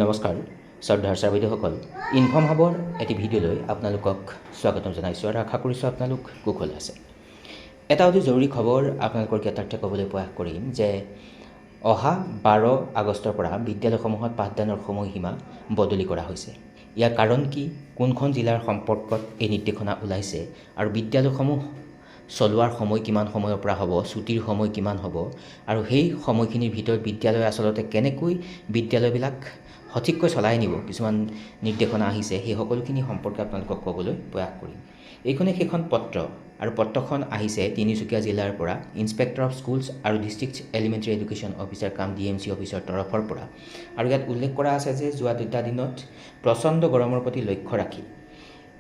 নমস্কাৰ শ্ৰদ্ধাৰ ছাত্ৰীসকল ইনফৰ্ম হাবৰ এটি ভিডিঅ'লৈ আপোনালোকক স্বাগতম জনাইছোঁ আৰু আশা কৰিছোঁ আপোনালোক কুশলে আছে। এটা অতি জৰুৰী খবৰ আপোনালোকৰ জ্ঞাতাৰ্থে ক'বলৈ প্ৰয়াস কৰিম যে অহা 12 আগষ্টৰ পৰা বিদ্যালয়সমূহত পাঠদানৰ সময়সীমা বদলি কৰা হৈছে। ইয়াৰ কাৰণ কি, কোনখন জিলাৰ সম্পৰ্কত এই নিৰ্দেশনা ওলাইছে আৰু বিদ্যালয়সমূহ চলোৱাৰ সময় কিমান সময়ৰ পৰা হ'ব, ছুটিৰ সময় কিমান হ'ব আৰু সেই সময়খিনিৰ ভিতৰত বিদ্যালয় আচলতে কেনেকৈ বিদ্যালয়বিলাক সঠিককৈ চলাই নিব, কিছুমান নিৰ্দেশনা আহিছে, সেই সকলোখিনি সম্পৰ্কে আপোনালোকক ক'বলৈ প্ৰয়াস কৰিম। এইখনে সেইখন পত্ৰ আৰু পত্ৰখন আহিছে তিনিচুকীয়া জিলাৰ পৰা ইন্সপেক্টৰ অফ স্কুলছ আৰু ডিষ্ট্ৰিক্ট এলিমেণ্টাৰী এডুকেশ্যন অফিচাৰ কাম DMC অফিচৰ তৰফৰ পৰা। আৰু ইয়াত উল্লেখ কৰা আছে যে যোৱা 2টা দিনত প্ৰচণ্ড গৰমৰ প্ৰতি লক্ষ্য ৰাখি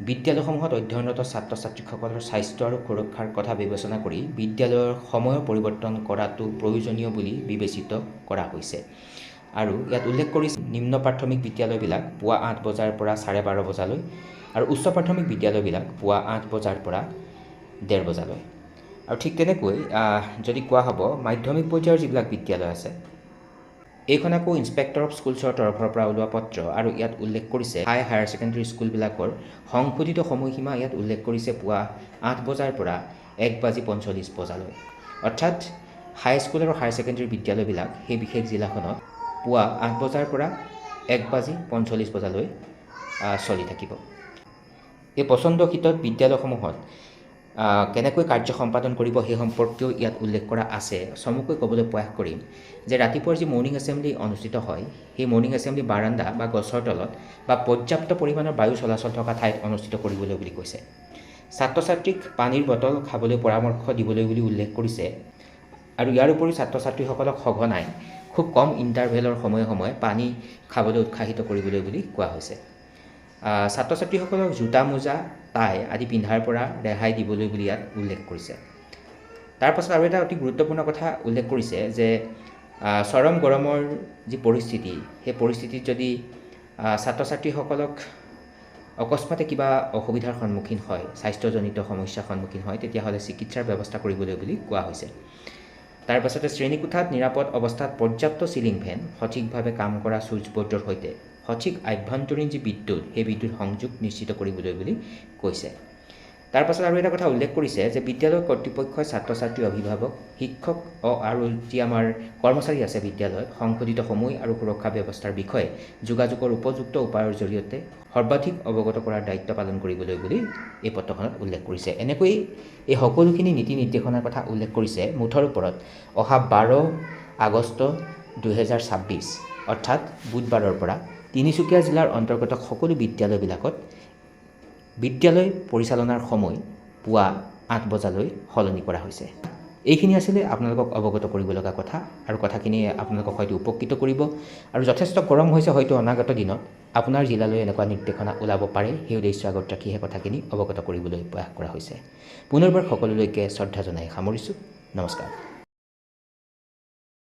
বিদ্যালয়সমূহত অধ্যয়নৰত ছাত্ৰ ছাত্ৰীসকলৰ স্বাস্থ্য আৰু সুৰক্ষাৰ কথা বিবেচনা কৰি বিদ্যালয়ৰ সময়ৰ পৰিৱৰ্তন কৰাটো প্ৰয়োজনীয় বুলি বিবেচিত কৰা হৈছে। আৰু ইয়াত উল্লেখ কৰিছে নিম্ন প্ৰাথমিক বিদ্যালয়বিলাক পুৱা 8 বজাৰ পৰা 12:30 বজালৈ আৰু উচ্চ প্ৰাথমিক বিদ্যালয়বিলাক পুৱা 8 বজাৰ পৰা 1:30 বজালৈ। আৰু ঠিক তেনেকৈ যদি কোৱা হ'ব মাধ্যমিক পৰ্যায়ৰ যিবিলাক বিদ্যালয় আছে, এইখন আকৌ ইন্সপেক্টৰ অফ স্কুলছৰ তৰফৰ পৰা ওলোৱা পত্ৰ আৰু ইয়াত উল্লেখ কৰিছে হায়াৰ ছেকেণ্ডেৰী স্কুলবিলাকৰ সংশোধিত সময়সীমা ইয়াত উল্লেখ কৰিছে পুৱা 8 বজাৰ পৰা 1:45 বজালৈ। অৰ্থাৎ হাইস্কুল আৰু হায়াৰ ছেকেণ্ডেৰী বিদ্যালয়বিলাক সেই বিশেষ জিলাখনত পুৱা 8 বজাৰ পৰা 1:45 বজালৈ চলি থাকিব। এই প্ৰচণ্ড শীতত বিদ্যালয়সমূহত কেনেকৈ কাৰ্য সম্পাদন কৰিব সেই সম্পৰ্কেও ইয়াত উল্লেখ কৰা আছে। চমুকৈ ক'বলৈ প্ৰয়াস কৰিম যে ৰাতিপুৱাৰ যি মৰ্ণিং এছেম্বলি অনুষ্ঠিত হয়, সেই মৰ্ণিং এছেম্বলি বাৰাণ্ডা বা গছৰ তলত বা পৰ্যাপ্ত পৰিমাণৰ বায়ু চলাচল থকা ঠাইত অনুষ্ঠিত কৰিবলৈ বুলি কৈছে। ছাত্ৰ ছাত্ৰীক পানীৰ বটল খাবলৈ পৰামৰ্শ দিবলৈ বুলি উল্লেখ কৰিছে। আৰু ইয়াৰ উপৰিও ছাত্ৰ ছাত্ৰীসকলক সঘনাই খুব কম ইণ্টাৰভেলৰ সময়ে সময়ে পানী খাবলৈ উৎসাহিত কৰিবলৈ বুলি কোৱা হৈছে। ছাত্ৰ ছাত্ৰীসকলক জোতা মোজা টাই আদি পিন্ধাৰ পৰা ৰেহাই দিবলৈ বুলি ইয়াত উল্লেখ কৰিছে। তাৰ পাছত আৰু এটা অতি গুৰুত্বপূৰ্ণ কথা উল্লেখ কৰিছে যে চৰম গৰমৰ যি পৰিস্থিতি, সেই পৰিস্থিতিত যদি ছাত্ৰ ছাত্ৰীসকলক অকস্মাতে কিবা অসুবিধাৰ সন্মুখীন হয়, স্বাস্থ্যজনিত সমস্যাৰ সন্মুখীন হয়, তেতিয়াহ'লে চিকিৎসাৰ ব্যৱস্থা কৰিবলৈ বুলি কোৱা হৈছে। তাৰ পাছতে শ্ৰেণীকোঠাত নিৰাপদ অৱস্থাত পৰ্যাপ্ত চিলিং ফেন, সঠিকভাৱে কাম কৰা ছুইচ বৰ্ডৰ সৈতে সঠিক আভ্যন্তৰীণ যি বিদ্যুৎ, সেই বিদ্যুৎ সংযোগ নিশ্চিত কৰিবলৈ বুলি কৈছে। তাৰ পাছত আৰু এটা কথা উল্লেখ কৰিছে যে বিদ্যালয় কৰ্তৃপক্ষই ছাত্ৰ ছাত্ৰী, অভিভাৱক, শিক্ষক আৰু যি আমাৰ কৰ্মচাৰী আছে বিদ্যালয়ত সংশোধিত সময় আৰু সুৰক্ষা ব্যৱস্থাৰ বিষয়ে যোগাযোগৰ উপযুক্ত উপায়ৰ জৰিয়তে সৰ্বাধিক অৱগত কৰাৰ দায়িত্ব পালন কৰিবলৈ বুলি এই পত্ৰখনত উল্লেখ কৰিছে। এনেকৈ এই সকলোখিনি নীতি নিৰ্দেশনাৰ কথা উল্লেখ কৰিছে মুঠৰ ওপৰত অহা 12 আগষ্ট 2026 অৰ্থাৎ বুধবাৰৰ পৰা তিনিচুকীয়া জিলাৰ অন্তৰ্গত সকলো বিদ্যালয়বিলাকত বিদ্যালয় পৰিচালনাৰ সময় পুৱা 8 বজালৈ সলনি কৰা হৈছে। এইখিনি আছিলে আপোনালোকক অৱগত কৰিব লগা কথা আৰু কথাখিনিয়ে আপোনালোকক হয়তো উপকৃত কৰিব। আৰু যথেষ্ট গৰম হৈছে, হয়তো অনাগত দিনত আপোনাৰ জিলালৈ এনেকুৱা নিৰ্দেশনা ওলাব পাৰে, সেই উদ্দেশ্য আগত ৰাখিহে কথাখিনি অৱগত কৰিবলৈ প্ৰয়াস কৰা হৈছে। পুনৰবাৰ সকলোলৈকে শ্ৰদ্ধা জনাই সামৰিছোঁ। নমস্কাৰ।